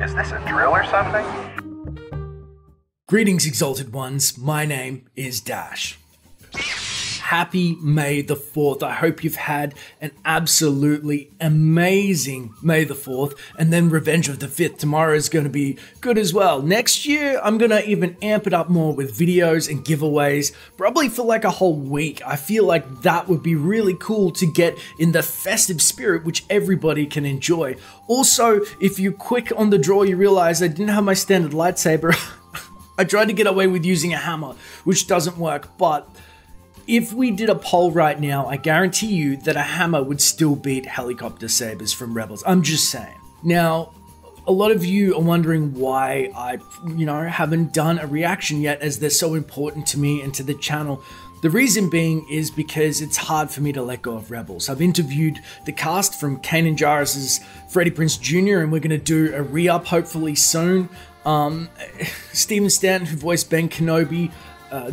Is this a drill or something? Greetings, Exalted Ones. My name is Dash. Happy May the 4th. I hope you've had an absolutely amazing May the 4th, and then Revenge of the 5th tomorrow is going to be good as well. Next year, I'm going to even amp it up more with videos and giveaways, probably for like a whole week. I feel like that would be really cool to get in the festive spirit, which everybody can enjoy. Also, if you're quick on the draw, you realize I didn't have my standard lightsaber. I tried to get away with using a hammer, which doesn't work, but if we did a poll right now, I guarantee you that a hammer would still beat helicopter sabers from Rebels. I'm just saying. Now, a lot of you are wondering why I, haven't done a reaction yet, as they're so important to me and to the channel. The reason being is because it's hard for me to let go of Rebels. I've interviewed the cast from Kanan Jarrus's Freddie Prinze Jr., and we're going to do a re-up hopefully soon. Steven Stanton, who voiced Ben Kenobi,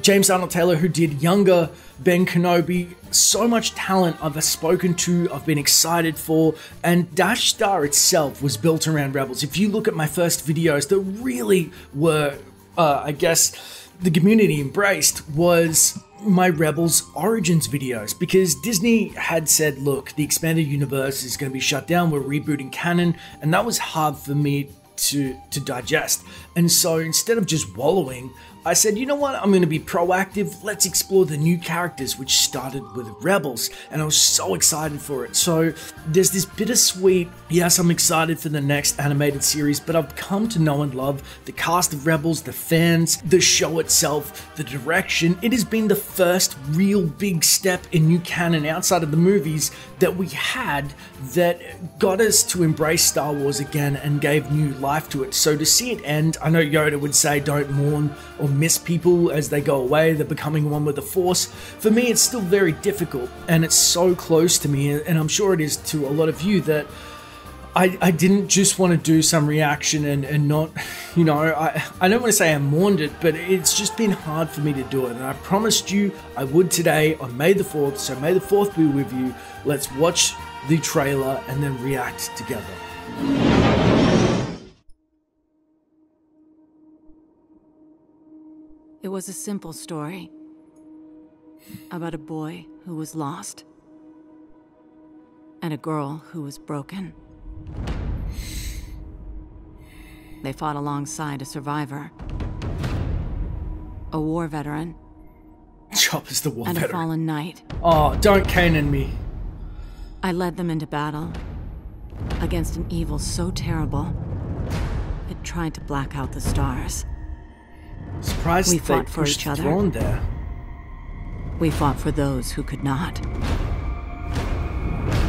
James Arnold Taylor, who did younger Ben Kenobi. So much talent I've spoken to, I've been excited for, and Dash Star itself was built around Rebels. If you look at my first videos that really were, the community embraced, was my Rebels Origins videos, because Disney had said, look, the expanded universe is going to be shut down, we're rebooting canon, and that was hard for me to digest. And so instead of just wallowing, I said, you know what, I'm going to be proactive, let's explore the new characters, which started with Rebels, and I was so excited for it. So there's this bittersweet, yes, I'm excited for the next animated series, but I've come to know and love the cast of Rebels, the fans, the show itself, the direction. It has been the first real big step in new canon outside of the movies that we had that got us to embrace Star Wars again and gave new life to it. So to see it end, I know Yoda would say don't mourn or miss people as they go away, they're becoming one with the Force. For me, it's still very difficult, and it's so close to me, and I'm sure it is to a lot of you, that I didn't just want to do some reaction and not, I don't want to say I mourned it, but it's just been hard for me to do it, and I promised you I would today on May the 4th, so May the 4th be with you. Let's watch the trailer and then react together. It was a simple story about a boy who was lost and a girl who was broken. They fought alongside a survivor, a war veteran, Chopper's the war and veteran. A fallen knight. Oh, don't Kanan me. I led them into battle against an evil so terrible it tried to black out the stars. Surprised we they fought for pushed each other. Thrawn there. We fought for those who could not.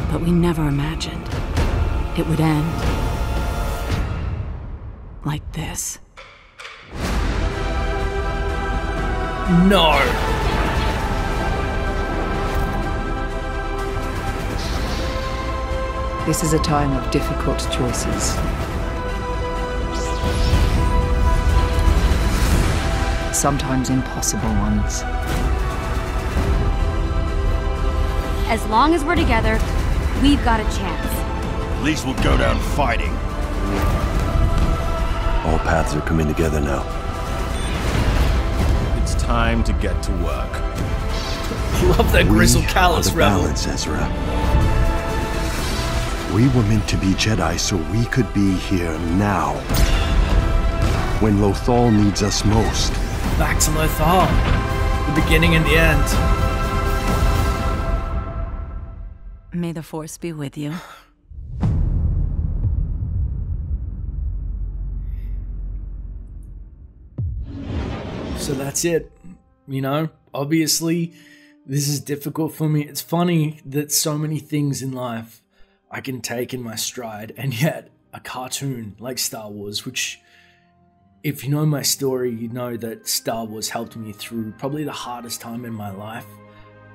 But we never imagined it would end like this. No! This is a time of difficult choices. Sometimes impossible ones. As long as we're together, we've got a chance. At least we'll go down fighting. All paths are coming together now. It's time to get to work. Love that Grizzle Callus rebel. Balance, Ezra. We were meant to be Jedi so we could be here now. When Lothal needs us most. Back to Lothal. The beginning and the end. May the Force be with you. So that's it. Obviously, this is difficult for me. It's funny that so many things in life I can take in my stride, and yet a cartoon like Star Wars, which, if you know my story, you know that Star Wars helped me through probably the hardest time in my life,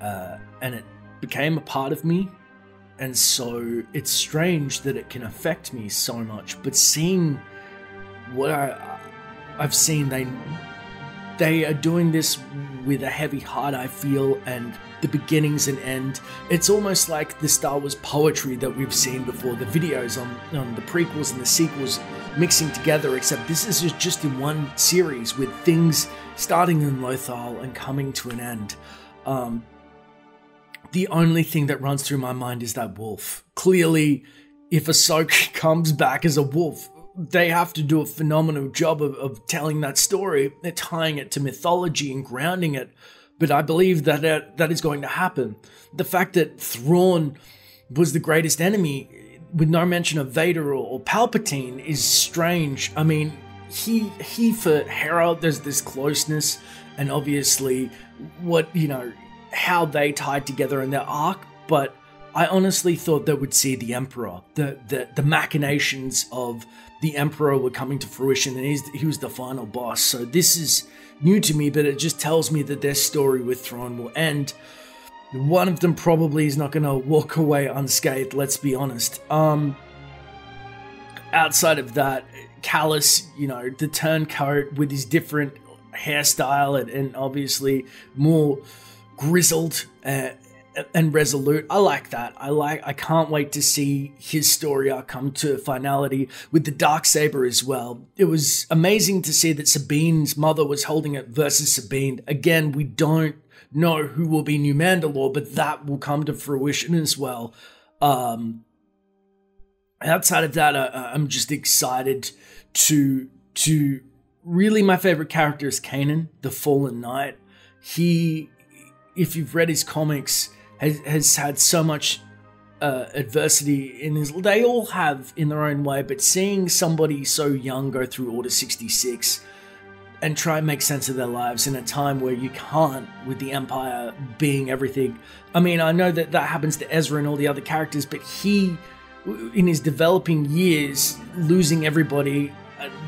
and it became a part of me, and so it's strange that it can affect me so much, but seeing what I've seen, they are doing this with a heavy heart, I feel, and the beginnings and end. It's almost like the Star Wars poetry that we've seen before, the videos on the prequels and the sequels. mixing together, except this is just in one series with things starting in Lothal and coming to an end. The only thing that runs through my mind is that wolf. Clearly, if Ahsoka comes back as a wolf, they have to do a phenomenal job of telling that story. They're tying it to mythology and grounding it. But I believe that that is going to happen. The fact that Thrawn was the greatest enemy with no mention of Vader or Palpatine is strange. I mean, he for Hera, there's this closeness, and obviously how they tied together in their arc, but I honestly thought they would see the Emperor. The machinations of the Emperor were coming to fruition, and he was the final boss. So this is new to me, but it just tells me that their story with Thrawn will end. One of them probably is not going to walk away unscathed, let's be honest. Outside of that, Kallus, the turncoat with his different hairstyle and obviously more grizzled and resolute. I like that. I can't wait to see his story arc come to finality with the Darksaber as well. It was amazing to see that Sabine's mother was holding it versus Sabine. Again, we don't know who will be New Mandalore, but that will come to fruition as well. Outside of that, I'm just excited to really, my favorite character is Kanan, the Fallen Knight. He, if you've read his comics, has had so much adversity in his. They all have in their own way, but seeing somebody so young go through Order 66 and try and make sense of their lives in a time where you can't, with the Empire being everything. I mean, I know that happens to Ezra and all the other characters, but he, in his developing years, losing everybody,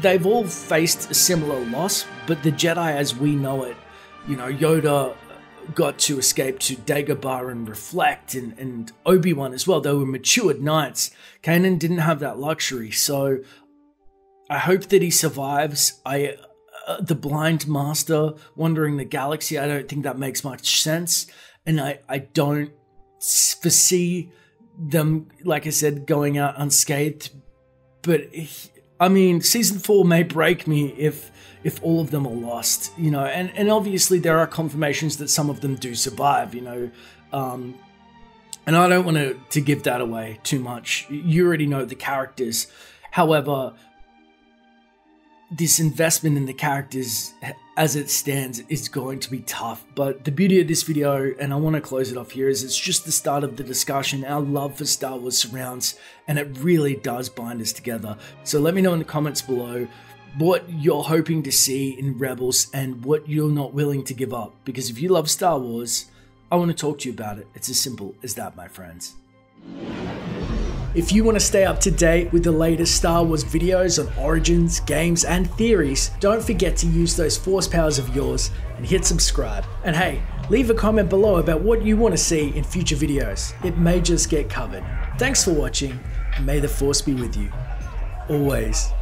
they've all faced a similar loss, but the Jedi as we know it, Yoda got to escape to Dagobah and reflect, and Obi-Wan as well. They were matured knights. Kanan didn't have that luxury, so I hope that he survives. The Blind Master wandering the galaxy, I don't think that makes much sense, and I don't foresee them, like I said, going out unscathed. But I mean, season 4 may break me if all of them are lost, and obviously there are confirmations that some of them do survive, and I don't want to give that away too much. You already know the characters. However, this investment in the characters as it stands is going to be tough. But the beauty of this video, and I want to close it off here, is it's just the start of the discussion. Our love for Star Wars surrounds, and it really does bind us together. So let me know in the comments below what you're hoping to see in Rebels and what you're not willing to give up. Because if you love Star Wars, I want to talk to you about it. It's as simple as that, my friends. If you want to stay up to date with the latest Star Wars videos on origins, games, and theories, don't forget to use those force powers of yours and hit subscribe. And hey, leave a comment below about what you want to see in future videos. It may just get covered. Thanks for watching, and may the Force be with you. Always.